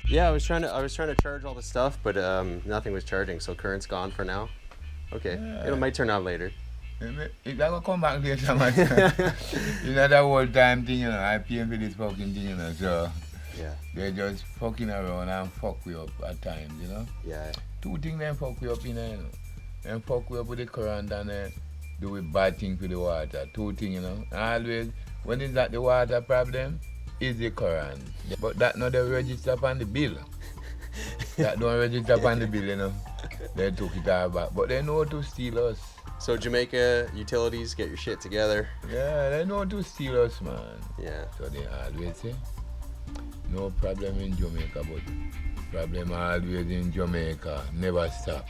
Yeah, I was trying to charge all the stuff, but nothing was charging, so current's gone for now. Okay, it Yeah. might turn on later. If I go come back later, man. It's not a whole time thing, I pay for this fucking thing, so Yeah, they just fucking around and fuck we up at times. yeah, Two things them fuck we up, Them fuck we up with the current and do with bad thing for the water. Two things. Always, when it's at the water problem, is the current. But that not the register on the bill. That don't register on the bill. They took it all back. But they know to steal us. So Jamaica utilities, get your shit together. Yeah, they know to steal us, man. Yeah. So they always say, no problem in Jamaica, but problem always in Jamaica, never stop.